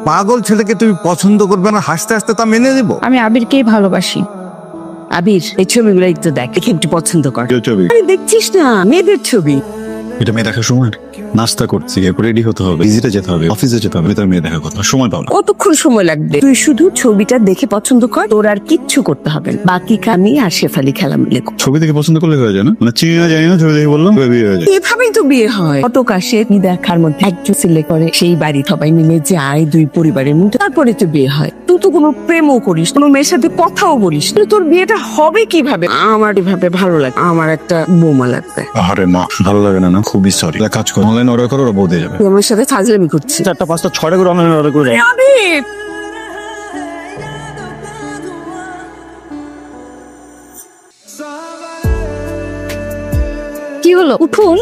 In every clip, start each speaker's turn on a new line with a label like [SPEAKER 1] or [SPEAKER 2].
[SPEAKER 1] পাগল ছেলেকে তুমি পছন্দ করবে না, হাসতে হাসতে তা মেনে নেবো?
[SPEAKER 2] আমি আবিরকেই ভালোবাসি।
[SPEAKER 3] আবির, এই ছবিগুলো একটু দেখ, দেখে একটু পছন্দ কর।
[SPEAKER 4] ছবি
[SPEAKER 3] আরে দেখছিস না, মেয়েদের ছবি।
[SPEAKER 4] এটা মেয়ে দেখার সময় নাস্তা করছি, এরপর রেডি হতে হবে, ভিজিটে যেতে হবে, অফিসে যেতে হবে, তার মেয়ে দেখার কথা সময় পাও না।
[SPEAKER 3] কতক্ষণ সময় লাগবে? তুই শুধু ছবিটা দেখে পছন্দ কর, তোর আর কিচ্ছু করতে হবে না। বাকি আমি আর শেফালি খেলা মিলে করব।
[SPEAKER 4] ছবি দেখে পছন্দ করলে হয়ে যায় না? মানে চিনি না জানি না, ছবি দেখে বললাম বিয়ে হয়ে যায়।
[SPEAKER 3] এভাবেই তো বিয়ে হয়। কত কাশে দেখার মধ্যে একজন সিলেক্ট করে, সেই বাড়ি সবাই মিলে যায়, দুই পরিবারের মধ্যে, তারপরে তো বিয়ে হয়। তুই তো কোনো প্রেমও করিস, কোনো মেয়ের সাথে কথাও বলিস, তোর বিয়েটা হবে কিভাবে? আমার এভাবে ভালো লাগে, আমার একটা বৌমা লাগবে।
[SPEAKER 4] আরে মা, ভালো লাগে না? না খুবই সরি। কাজ করো, অনলাইন অর্ডার করো, ওরা বউ দিয়ে যাবে।
[SPEAKER 3] তুই আমার সাথে ফাজলামি করছিস।
[SPEAKER 4] 4টা 5টা 6টা করে অনলাইন অর্ডার করে
[SPEAKER 3] আবির,
[SPEAKER 2] কি হলো, উঠুন।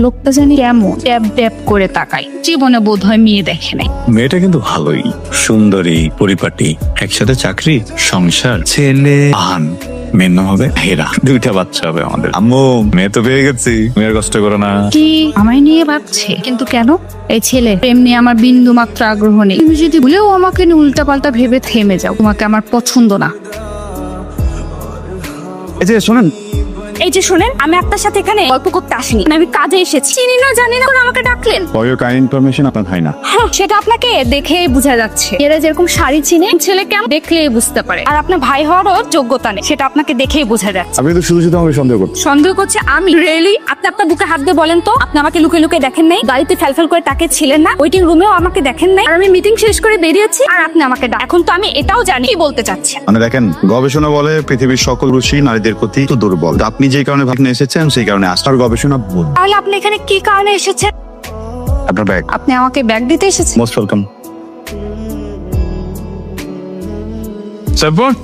[SPEAKER 2] লোকটা জানি কেমন ট্যাপ ট্যাপ করে তাকাই, জীবনে বোধ হয় মেয়ে দেখে নাই।
[SPEAKER 4] মেয়েটা কিন্তু ভালোই, সুন্দরী, পরিপাটি, একসাথে চাকরি, সংসার, ছেলে আহান, মেয়ের নাম হবে হেরা, 2টা বাচ্চা হবে আমাদের। আম্মু, মেয়ে তো পেয়ে গেছি, মেয়ের কষ্ট করো না।
[SPEAKER 2] কি আমায় নিয়ে ভাবছে? কিন্তু কেন? এই ছেলে প্রেম নিয়ে আমার বিন্দু মাত্র আগ্রহ নেই। তুমি যদি ভুলেও আমাকে নিয়ে উল্টা পাল্টা ভেবে থেমে যাও, তোমাকে আমার পছন্দ না।
[SPEAKER 1] এই যে শোনেন,
[SPEAKER 2] এই যে শোনেন, আমি আপনার সাথে এখানে গল্প করতে আসিনি, আমি কাজে এসেছি। চিনি না জানি না করে আমাকে ডাকলেন।
[SPEAKER 4] ফর ইওর কাইন্ড ইনফরমেশন, আপনার হয় না।
[SPEAKER 2] হ্যাঁ, সেটা আপনাকে দেখেই বোঝা যাচ্ছে। এরা যেরকম শাড়ি চিনে, ছেলে কেমন দেখলেই বুঝতে পারে। আর আপনার ভাই হওয়ারও যোগ্যতা নেই, সেটা আপনাকে দেখেই বোঝা যাচ্ছে।
[SPEAKER 4] আপনি তো শুধু শুধু আমাকে সন্দেহ করছেন।
[SPEAKER 2] সন্দেহ করছে আমি? রিয়েলি? আপনি আপনার বুকে হাত দিয়ে বলেন তো, আপনি আমাকে লুকে লুকে দেখেন নাই? গাড়িতে ফেলফেল করে তাকে ছিলেন না? ওয়েটিং রুমেও আমাকে দেখেন নাই? আর আমি মিটিং শেষ করে বেরিয়েছি, আর আপনি আমাকে এখন তো আমি এটাও জানি কি বলতে চাচ্ছেন।
[SPEAKER 4] মানে দেখেন, গবেষণা বলে পৃথিবীর সকল পুরুষই নারীদের প্রতি একটু দুর্বল। তো আপনি যে কারণে ভাবনা এসেছেন, সেই কারণে আসার গবেষণা ভুল।
[SPEAKER 2] তাহলে আপনি এখানে কি কারণে এসেছেন?
[SPEAKER 4] আপনার ব্যাগ।
[SPEAKER 2] আপনি আমাকে ব্যাগ দিতে এসেছেন?
[SPEAKER 4] Most welcome.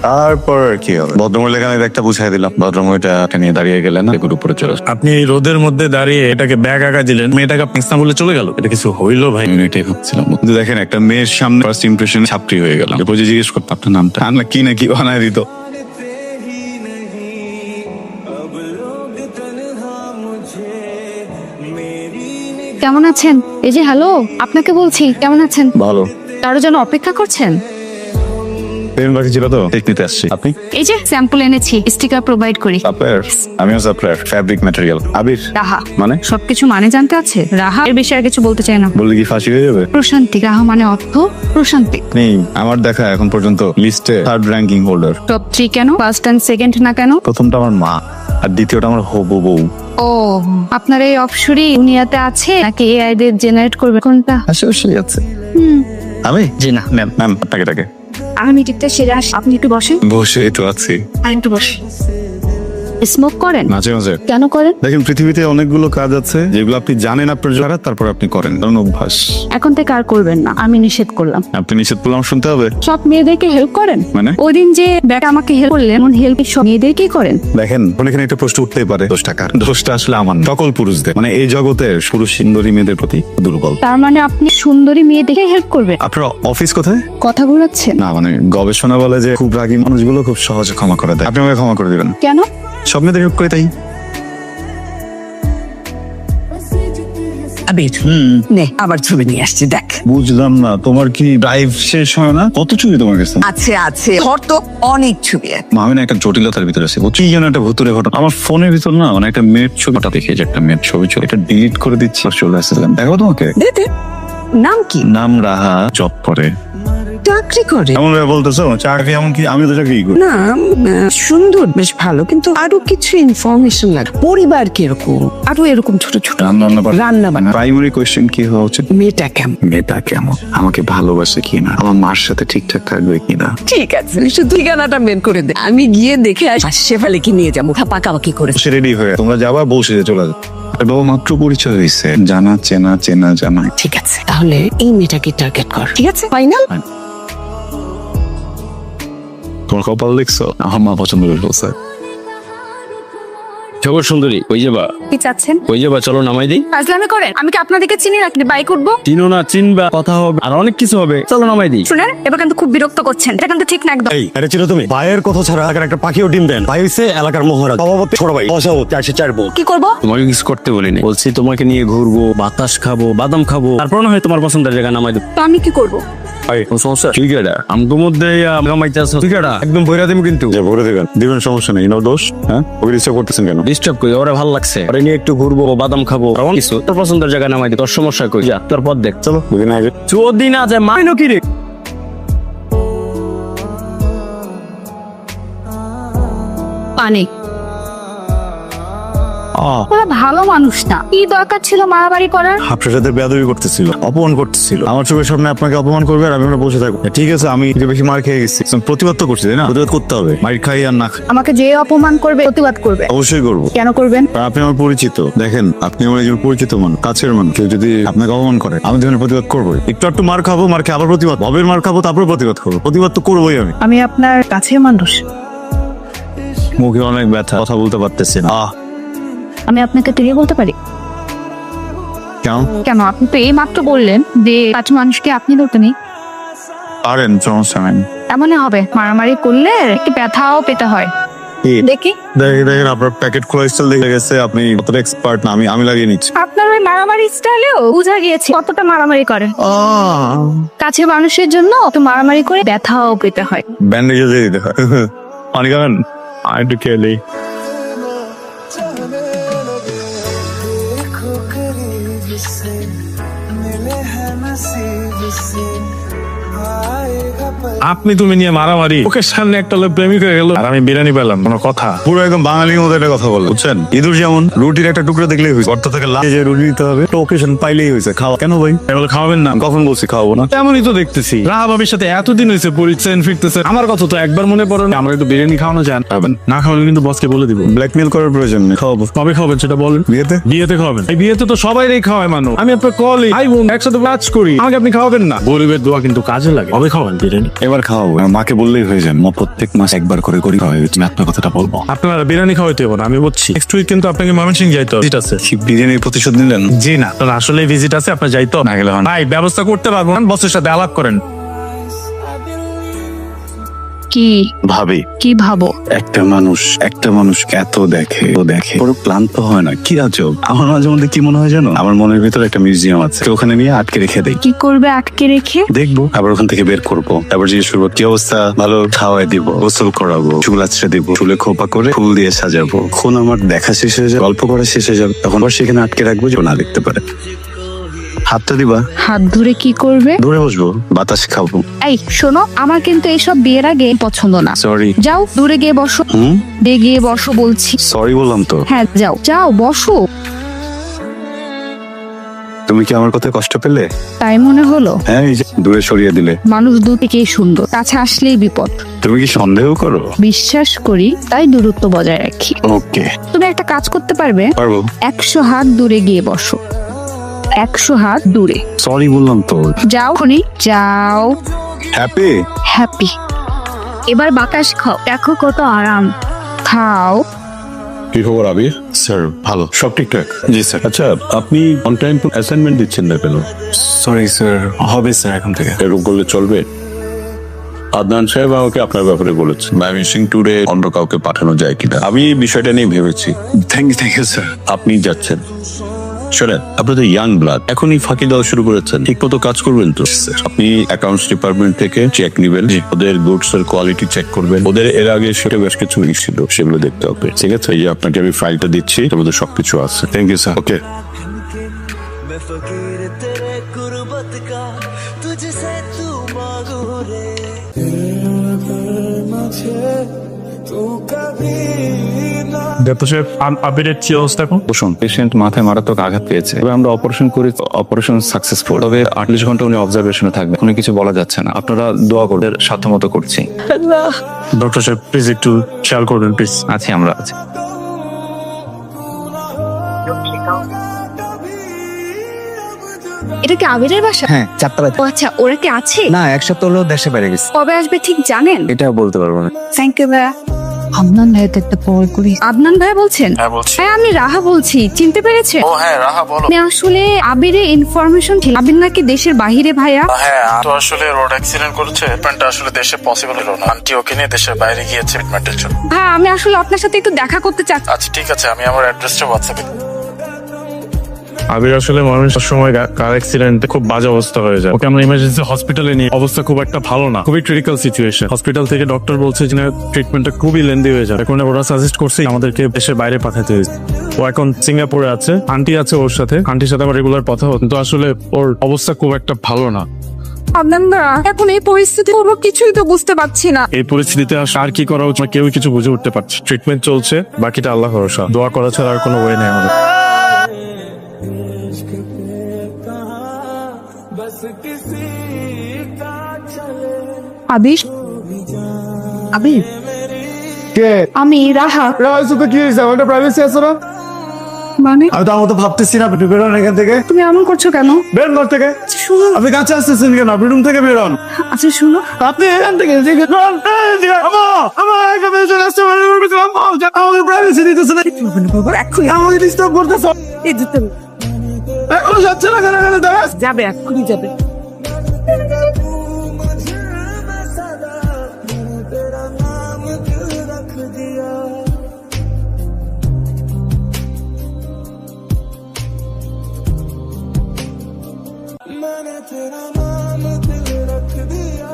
[SPEAKER 4] তারপর কি হবে? ভদ্রমহিলা এখানে একটা বুঝাই দিলাম, ভদ্রমহিলাটা নিয়ে দাঁড়িয়ে গেলেন, এগুলো উপরে চলে আসবে।
[SPEAKER 5] আপনি এই রোদের মধ্যে দাঁড়িয়ে এটাকে ব্যাগ আঁকা দিলেন, মেয়েটাকে আপনি ইসলাম বলে চলে গেল। এটা কিছু হইলো ভাই?
[SPEAKER 4] আমি এটাই ভাবছিলাম। কিন্তু দেখেন, একটা মেয়ের সামনে ফার্স্ট ইমপ্রেশন ছাত্রী হয়ে গেলাম। এরপর যে জিজ্ঞেস করতাম আপনার নামটা, না কি না কি বানায় দিত।
[SPEAKER 2] কেমন আছেন? এই যে হ্যালো, আপনাকে বলছি কেমন আছেন?
[SPEAKER 4] ভালো।
[SPEAKER 2] কারো জন্য অপেক্ষা করছেন?
[SPEAKER 4] পেন বাকি ছিল তো, ঠিক নিতে আসছি। আপনি?
[SPEAKER 2] এই যে স্যাম্পল এনেছি, স্টিকার প্রোভাইড করি।
[SPEAKER 4] সাপ্লায়ার? আমিও সাপ্লায়ার, ফ্যাব্রিক ম্যাটেরিয়াল। আবির
[SPEAKER 2] রাহা।
[SPEAKER 4] মানে?
[SPEAKER 2] সবকিছু মানে জানতে আছে? রাহা এর বেশি আর কিছু বলতে চাই না।
[SPEAKER 4] বললে কি ফাঁসি হয়ে যাবে?
[SPEAKER 2] প্রশান্তি। রাহা মানে অর্থ প্রশান্তি।
[SPEAKER 4] নেই, আমার দেখা এখন পর্যন্ত লিস্টে 3rd র্যাঙ্কিং হোল্ডার।
[SPEAKER 2] টপ 3 কেন? ফার্স্ট এন্ড সেকেন্ড না কেন?
[SPEAKER 4] প্রথমটা আমার মা, আর দ্বিতীয়টা আমার হবু বউ।
[SPEAKER 2] ও, আপনার এই অপসরি দুনিয়াতে আছে নাকি এআই দের জেনারেট করবে? কোনটা?
[SPEAKER 4] আশেপাশেই আছে। আমি? জি না ম্যাম। ম্যাম আপনাকে ডাকে।
[SPEAKER 2] আমি মিটিংটা সেরে আসি, আপনি একটু বসেন।
[SPEAKER 4] বসেই তো আছি।
[SPEAKER 2] আর একটু বসেন। স্মোক করেন?
[SPEAKER 4] মাঝে মাঝে।
[SPEAKER 2] কেন করেন?
[SPEAKER 4] দেখেন, পৃথিবীতে অনেকগুলো কাজ আছে যেগুলো আপনি জানেন আপনার জন্য, তারপর আপনি করেন, কারণ অভ্যাস।
[SPEAKER 2] এখন থেকে আর করবেন না, আমি নিষেধ করলাম।
[SPEAKER 4] আপনি নিষেধ করলাম শুনতে হবে?
[SPEAKER 2] সব মেয়েদেরকে হেল্প করেন?
[SPEAKER 4] মানে?
[SPEAKER 2] ওই দিন যে ব্যাটা আমাকে হেল্প করলেন, এমন হেল্প সব মেয়েদেরকেই করেন?
[SPEAKER 4] দেখেন, এখানে একটা প্রশ্ন উঠতেই পারে, দোষটা কার? দোষটা আসলে আমার না, সকল পুরুষদের। মানে এই জগতের পুরুষ সুন্দরী মেয়েদের প্রতি দুর্বল।
[SPEAKER 2] তার মানে আপনি সুন্দরী মেয়ে দেখে হেল্প করবেন?
[SPEAKER 4] আপনার অফিস কোথায়?
[SPEAKER 2] কথা ঘুরাচ্ছেন?
[SPEAKER 4] না মানে, গবেষণা বলে যে খুব রাগী মানুষগুলো খুব সহজে ক্ষমা করে দেয়। আপনি আমাকে ক্ষমা করে দিবেন?
[SPEAKER 2] কেন?
[SPEAKER 4] সব মেয়েদের হেল্প করে তাই।
[SPEAKER 3] আবির, নে আবার ছবি নিয়ে আসছি, দেখ।
[SPEAKER 4] বুঝলাম না, তোমার কি ড্রাইভ শেষ হয় না? কত ছবি তোমার কাছে?
[SPEAKER 3] আছে আছে, ধর তো অনেক ছবি আছে।
[SPEAKER 4] আমি না একটা জটিলতার ভিতরে আছি, কি যেন একটা ভুতুরে ঘটনা। আমার ফোনের ভিতর না মানে একটা মেয়ের ছবিটা দেখে, যে একটা মেয়ের ছবি ছিল, এটা ডিলিট করে দিচ্ছি, চলে আসছিলাম। দেখো তোমাকে।
[SPEAKER 3] দে দে। নাম কি?
[SPEAKER 4] নাম রাহা, জব করে।
[SPEAKER 3] চাকরি করে?
[SPEAKER 4] এমন ভাবে বলতেছো চাকরি? এমন কি? আমি তো চাকরি করি।
[SPEAKER 3] না, সুন্দর, বেশ ভালো, কিন্তু আরো কিছু ইনফরমেশন লাগে। পরিবার কিরকম, আরো এরকম ছোট ছোট রান্না বান্না।
[SPEAKER 4] প্রাইমারি কোয়েশ্চেন কি হওয়া উচিত?
[SPEAKER 3] মেয়েটা কেমন?
[SPEAKER 4] মেয়েটা কেমন, আমাকে ভালোবাসে কিনা, আমার মার সাথে ঠিকঠাক থাকবে কিনা।
[SPEAKER 3] ঠিক আছে, শুধু ঠিকানাটা বের করে দে, আমি গিয়ে দেখে শেফালিকে নিয়ে যাবো। পাকাপাকি করে
[SPEAKER 4] সে রেডি হয়ে তোমরা যাবা, বসে চলে যাবে। বাবা মাত্র পরিচয় হয়েছে, জানা চেনা চেনা জানা।
[SPEAKER 3] ঠিক আছে, তাহলে এই মেয়েটাকে টার্গেট কর। ঠিক আছে, ফাইনাল।
[SPEAKER 4] তোমার কপাল দেখছো, আমার মা পছন্দ করে ফেলছে।
[SPEAKER 6] খবর সুন্দরী, কই যাবা?
[SPEAKER 2] কি চাচ্ছেন?
[SPEAKER 6] কই যাবা, চলো নামাই দিই।
[SPEAKER 2] ফাজলামি করেন? আমি কি আপনাদেরকে চিনি নাকি বাইক উঠবো?
[SPEAKER 6] চিনো না, চিনবা, কথা হবে, আর অনেক কিছু হবে, চলো নামাই দিই।
[SPEAKER 2] শুনেন, এবার কিন্তু খুব বিরক্ত করছেন, এটা কিন্তু ঠিক না একদম।
[SPEAKER 7] এই এটা ছিল তুমি ভাইয়ের কথা ছাড়া এলাকার একটা পাখিও ডিম দেন। ভাই হইছে এলাকার মহারাজ, সভাপতি ছোট ভাই, অসভাপতি 404 ভোট।
[SPEAKER 2] কি করবো?
[SPEAKER 6] তোমাকে কিছু করতে বলিনি, বলছি তোমাকে নিয়ে ঘুরবো, বাতাস খাবো, বাদাম খাবো, তারপর না হয় তোমার পছন্দের জায়গা নামাই দেবো।
[SPEAKER 2] তো আমি কি করবো?
[SPEAKER 6] সমস্যা তুই কেডা? আমগো মধ্যে নামাইতে আসো, তুই কেডা?
[SPEAKER 7] একদম বইরা দিম কিন্তু।
[SPEAKER 4] যে ভরে দেবেন দিবেন, সমস্যা নেই, নো দোষ। হ্যাঁ ওকে ডিস্টার্ব করতেছেন কেন?
[SPEAKER 6] ডিস্টার্ব করি, ওরা ভালো লাগছে, ওরা নিয়ে একটু ঘুরবো, বাদাম খাবো, আর অনেক কিছু। তোর পছন্দের জায়গা নামাই দিই, তোর সমস্যা কই? যা তোর পথ দেখ, চলো।
[SPEAKER 4] দুদিন আগে
[SPEAKER 6] চোদ্দিন আছে মাইনো কি রে?
[SPEAKER 2] পানি। ওরা ভালো মানুষ না, কি দরকার ছিল মারামারি করার?
[SPEAKER 1] আপনার সাথে বেয়াদবি করতেছিল, অপমান করতেছিল। আমার চোখের সামনে আপনাকে অপমান করবে আর আমি ওখানে বসে থাকবো? ঠিক আছে, আমি একটু বেশি মার খেয়ে গেছি, প্রতিবাদ তো করছি, তাই না? প্রতিবাদ করতে হবে, মার খাই আর না খাই।
[SPEAKER 2] আমাকে যে অপমান করবে প্রতিবাদ করবে।
[SPEAKER 1] অবশ্যই করবো।
[SPEAKER 2] কেন করবেন?
[SPEAKER 1] কারণ আপনি আমার পরিচিত। দেখেন, আপনি আমার একজন পরিচিত মানুষ, কাছের মানুষ। কেউ যদি আপনাকে অপমান করে, আমি তখন প্রতিবাদ করবো। একটু মার খাবো, মার খেয়ে আবার প্রতিবাদ, ভবের মার খাবো, তারপর প্রতিবাদ করবো। প্রতিবাদ তো করবোই আমি।
[SPEAKER 3] আমি আপনার কাছের মানুষ।
[SPEAKER 1] মুখে অনেক ব্যথা, কথা বলতে পারতেছি না।
[SPEAKER 2] আমি আপনাকে তুলে বলতে পারি?
[SPEAKER 1] কেন?
[SPEAKER 2] কেন? আপনি তো এই মাত্র বললেন যে কাছে মানুষকে আপনি ধরতে নেই।
[SPEAKER 1] পারেন, সমস্যা নেই।
[SPEAKER 2] এমনই হবে, মারামারি করলে একটু ব্যথাও পেতে হয়। দেখি।
[SPEAKER 1] দেখেন আপনার প্যাকেট খোলা স্টাইল দেখে গেছে, আপনি কতটা এক্সপার্ট না আমি লাগিয়ে নিচ্ছি।
[SPEAKER 2] আপনার ওই মারামারি স্টাইলেও বোঝা গিয়েছে কতটা মারামারি করেন। কাছে মানুষের জন্য তো মারামারি করে ব্যথাও পেতে হয়।
[SPEAKER 1] ব্যান্ডেজ দিয়ে দিতে হয়। পানি খাবেন? আর একটু খেয়ে
[SPEAKER 5] আপনি তুমি নিয়ে মারামারি, ওকে সামনে একটা লোক প্রেমিক হয়ে গেল আর আমি বিরিয়ানি পেলাম, কোনো কথা?
[SPEAKER 1] পুরো একদম বাঙালির মতো একটা কথা বলে, বুঝছেন? ইঁদুর যেমন রুটির একটা টুকরো দেখলেই হয়েছে, গর্ত থেকে যে রুটি দিতে হবে, ওকেশন পাইলেই হয়েছে। খাওয়া কেন ভাই?
[SPEAKER 5] এগুলো খাওয়াবেন না?
[SPEAKER 1] কখন বলছি খাওয়াবো না?
[SPEAKER 5] তেমনই তো দেখতেছি, রাহা ভাবির সাথে এতদিন হয়েছে পরিচয় ফিরতেছে, আমার কথা তো একবার মনে পড়ে না। আমরা একটু বিরিয়ানি খাওয়ানো যান, খাবেন না? খাওয়ালে কিন্তু বসকে বলে দিব।
[SPEAKER 1] ব্ল্যাকমেল করার প্রয়োজন নেই, খাওয়াবো।
[SPEAKER 5] কবে খাবেন সেটা বলেন।
[SPEAKER 1] বিয়েতে?
[SPEAKER 5] বিয়েতে খাওয়াবেন? এই বিয়েতে তো সবাইই খাওয়ায় মানুষ, আমি আপনার কলি ভাই বোন একসাথে কাজ করি, আমাকে আপনি খাওয়াবেন না? গরিবের দোয়া কিন্তু কাজে লাগে। কবে খাওয়াবেন বিরিয়ানি?
[SPEAKER 1] এবার খাওয়াবো, মাকে বললেই হয়ে যায়। মা প্রত্যেক মাস একবার করে করি খাওয়াই, আমি আপনার কথাটা বলবো।
[SPEAKER 5] আপনারা বিরিয়ানি খাওয়াইতে হবে না, আমি বলছি। নেক্সট উইক কিন্তু আপনাকে ময়মনসিংহ যাইতে হবে, ভিজিট আছে।
[SPEAKER 1] বিরিয়ানির প্রতিশোধ নিলেন?
[SPEAKER 5] জি না, আপনার আসলে ভিজিট আছে, আপনার যাইতে হবে।
[SPEAKER 1] না গেলে হয় না।
[SPEAKER 5] ভাই ব্যবস্থা করতে পারবো না, বসের সাথে আলাপ করেন।
[SPEAKER 2] কি
[SPEAKER 1] ভাবি,
[SPEAKER 2] কি ভাবো?
[SPEAKER 4] একটা মানুষ এত দেখে পুরো ক্লান্ত হয় না, কি আজব। আমার মাঝে মধ্যে কি মনে হয় জানো, আমার মনের ভিতরে একটা মিউজিয়াম আছে, ওখানে নিয়ে আটকে রেখে দেই।
[SPEAKER 2] কি করবে আটকে রেখে?
[SPEAKER 4] দেখবো, আবার ওখান থেকে বের করবো, তারপর জিজ্ঞেস করবো কি অবস্থা, ভালো? খাওয়াই দিব, গোসল করাবো, চুল আছড়ে দিব, চুলে খোপা করে ফুল দিয়ে সাজাবো। এখন আমার দেখা শেষ হয়ে যাবে, গল্প করা শেষ হয়ে যাবে, তখন আবার সেখানে আটকে রাখবো যে ও না দেখতে পারে। হাতটা দিবা,
[SPEAKER 2] হাত ধরে কি করবে?
[SPEAKER 4] দূরে বসবো, বাতাস খাবো।
[SPEAKER 2] এই শোনো, আমার কিন্তু এইসব বিয়ের আগে পছন্দ না।
[SPEAKER 4] সরি।
[SPEAKER 2] যাও দূরে গিয়ে বসো। দূরে গিয়ে বসো বলছি।
[SPEAKER 4] সরি বললাম তো।
[SPEAKER 2] হ্যাঁ যাও যাও বসো।
[SPEAKER 4] তুমি কি আমার কথায় কষ্ট পেলে?
[SPEAKER 2] তাই মনে হলো?
[SPEAKER 4] হ্যাঁ, এই যে দূরে সরিয়ে দিলে।
[SPEAKER 2] মানুষ দূর থেকেই সুন্দর, কাছে আসলেই বিপদ।
[SPEAKER 4] তুমি কি সন্দেহ করো?
[SPEAKER 2] বিশ্বাস করি, তাই দূরত্ব বজায় রাখি।
[SPEAKER 4] ওকে,
[SPEAKER 2] তুমি একটা কাজ করতে পারবে?
[SPEAKER 4] পারবো।
[SPEAKER 2] 100 হাত দূরে গিয়ে বসো। 100 হাত দূরে।
[SPEAKER 4] সরি বললাম তো।
[SPEAKER 2] যাও খনি, যাও।
[SPEAKER 4] হ্যাপি?
[SPEAKER 2] হ্যাপি। এবার বাতাস খাও, দেখো কত আরাম। খাও।
[SPEAKER 8] কি খবর আবির?
[SPEAKER 4] স্যার ভালো,
[SPEAKER 8] সব ঠিকঠাক?
[SPEAKER 4] জি স্যার।
[SPEAKER 8] আচ্ছা, আপনি অন টাইম অ্যাসাইনমেন্ট দিচ্ছেন না কেন?
[SPEAKER 4] সরি স্যার, হবে স্যার এখন থেকে।
[SPEAKER 8] এরকম করলে চলবে? আদনান সাহেব আমাকে আপনার ব্যাপারে বলেছে, মিসিং ট্যুরে অন্য কাউকে পাঠানো যায় কিনা। আমি এই বিষয়টা নিয়ে ভেবেছি।
[SPEAKER 4] Thank you sir.
[SPEAKER 8] আপনি যাচ্ছেন, শোনেন, আপনি তো ইয়াং ব্লাড, এখনই ফাঁকি দেওয়া শুরু করেছেন, ঠিক মতো কাজ করবেন তো? আপনি অ্যাকাউন্টস ডিপার্টমেন্ট থেকে চেক নিবেন, ওদের গুডস এর কোয়ালিটি চেক করবেন, ওদের এর আগে সেটা বেশ কিছু মিস ছিল, সেগুলো দেখতে হবে, ঠিক আছে? এই যে আপনাকে আমি ফাইলটা দিচ্ছি, এর মধ্যে সবকিছু আছে।
[SPEAKER 4] Thank you sir.
[SPEAKER 8] ওকে।
[SPEAKER 9] मैं फकीर तेरे गुर्बत का तुझसे तू मांगू रे मुझे तू कभी ना।
[SPEAKER 5] ডাক্তার সাহেব, আবিরের কি অবস্থা এখন?
[SPEAKER 10] বসুন। পেশেন্ট মাথায় মারাত্মক আঘাত পেয়েছে, তবে আমরা অপারেশন করি, অপারেশন সাকসেসফুল, তবে 48 ঘন্টা উনি অবজারভেশনে থাকবে, কোনো কিছু বলা যাচ্ছে না। আপনারা দোয়া করবেন, সাধ্যমতো করছি।
[SPEAKER 5] ডক্টর সাহেব প্লিজ একটু খেয়াল করবেন প্লিজ।
[SPEAKER 10] আছি, আমরা আছি।
[SPEAKER 2] এটা কি আবিরের বাসা?
[SPEAKER 1] হ্যাঁ, 4 তলায়।
[SPEAKER 2] ও আচ্ছা, ওরা কি আছে?
[SPEAKER 1] না, 1 সপ্তাহ হলো দেশে বাইরে গেছে।
[SPEAKER 2] কবে আসবে ঠিক জানেন?
[SPEAKER 1] এটা বলতে পারবো না।
[SPEAKER 2] থ্যাংক ইউ ভাইয়া। আদনান ভাইকে একটা কল করি। আদনান ভাই বলছেন?
[SPEAKER 5] হ্যাঁ বলছি।
[SPEAKER 2] হ্যাঁ আমি রাহা বলছি, চিনতে পেরেছেন?
[SPEAKER 5] ও হ্যাঁ রাহা বলো।
[SPEAKER 2] আমি আসলে আবিরের ইনফরমেশন ছিল, আবির নাকি দেশের বাহিরে ভাইয়া।
[SPEAKER 5] হ্যাঁ তো আসলে রোড অ্যাক্সিডেন্ট করেছে, ট্রিটমেন্টটা আসলে দেশে পসিবল হলো না। আন্টি ওকে নিয়ে দেশের বাইরে গিয়েছে ট্রিটমেন্টের জন্য।
[SPEAKER 2] হ্যাঁ আমি আসলে আপনার সাথে একটু দেখা করতে চাচ্ছি।
[SPEAKER 5] আচ্ছা ঠিক আছে, আমি আমার অ্যাড্রেসটা হোয়াটসঅ্যাপে। আবির আসলে মানুষ সময় কার অ্যাক্সিডেন্টে খুব বাজে অবস্থা হয়ে যায়, ওকে আমরা ইমার্জেন্সি হসপিটালে নিয়ে, অবস্থা খুব একটা ভালো না, খুবই ক্রিটিক্যাল সিচুয়েশন। হসপিটাল থেকে ডক্টর বলছে যে ট্রিটমেন্টটা খুবই লেন্দি হয়ে যায়, এখন ওরা সাজেস্ট করছে আমাদেরকে দেশের বাইরে পাঠাতে হয়েছে। ও এখন সিঙ্গাপুরে আছে, আন্টি আছে ওর সাথে, আন্টির সাথে আমার রেগুলার কথা হতো, কিন্তু আসলে ওর অবস্থা খুব একটা ভালো না।
[SPEAKER 3] আদনান দা, এখন এই পরিস্থিতি কোনো কিছুই তো বুঝতে পারছি না।
[SPEAKER 5] এই পরিস্থিতিতে আর কি করা উচিত কেউ কিছু বুঝে উঠতে পারছে। ট্রিটমেন্ট চলছে, বাকিটা আল্লাহ ভরসা, দোয়া করা ছাড়া আর কোনো ওয়ে নেই আমাদের।
[SPEAKER 3] আবির, আবির, আমি রাহা।
[SPEAKER 1] কি হয়েছে? আমাদের প্রাইভেসি আছে না?
[SPEAKER 3] মানে
[SPEAKER 1] আমি তো আমার তো ভাবতেছি না, আপনি বেরোন এখান থেকে।
[SPEAKER 3] তুমি এমন করছো কেন?
[SPEAKER 1] বেরোন ঘর থেকে।
[SPEAKER 3] শুনো,
[SPEAKER 1] আপনি কাছে আসতেছেন কেন? আপনি রুম থেকে বেরোন।
[SPEAKER 3] আচ্ছা শুনো,
[SPEAKER 1] আপনি এখান থেকে আমাকে প্রাইভেসি দিতেছে না,
[SPEAKER 3] এক্ষুনি
[SPEAKER 1] আমাকে ডিস্টার্ব করতেছে।
[SPEAKER 3] এই দুটো
[SPEAKER 1] এখনো যাচ্ছে না কেন? এখানে দেখা
[SPEAKER 3] যাবে, এক্ষুনি যাবে।
[SPEAKER 9] मैंने तेरा नाम दिल रख दिया,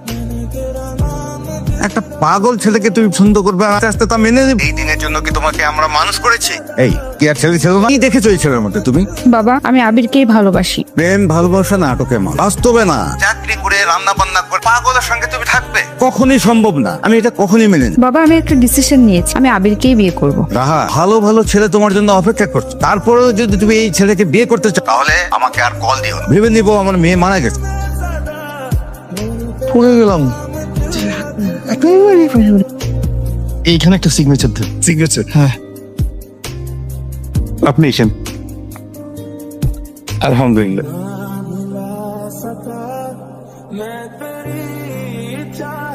[SPEAKER 9] मैंने तेरा नाम
[SPEAKER 1] একটা পাগল ছেলেকে তুমি সুন্দর করবে, আস্তে আস্তে তা মেনে নেবে। এই দিনের জন্য কি তোমাকে আমরা মানুষ করেছি? এই কি আর ছেলে ছিল না? কি দেখেছো এই ছেলের মধ্যে তুমি?
[SPEAKER 2] বাবা আমি আবিরকেই ভালোবাসি।
[SPEAKER 1] প্রেম ভালোবাসা নাটকে মা, বাস্তবে না। চাকরি করে রান্না বান্না করে পাগলের সঙ্গে তুমি থাকবে, কখনই সম্ভব না। আমি এটা কখনই মেনে নিই।
[SPEAKER 2] বাবা আমি একটা ডিসিশন নিয়েছি, আমি আবিরকেই বিয়ে করব।
[SPEAKER 1] রাহা, ভালো ভালো ছেলে তোমার জন্য অপেক্ষা করছে, তারপরেও যদি তুমি এই ছেলেকে বিয়ে করতে চাও তাহলে আমাকে আর কল দিও না। ভেবে নিবো আমার মেয়ে মারা গেছে। পড়ে গেলাম।
[SPEAKER 7] এইখানে একটা সিগনেচার দেন।
[SPEAKER 1] সিগনেচার?
[SPEAKER 7] হ্যাঁ, আপনি এসেন।
[SPEAKER 10] আলহামদুলিল্লাহ।
[SPEAKER 9] मैं तेरी चाह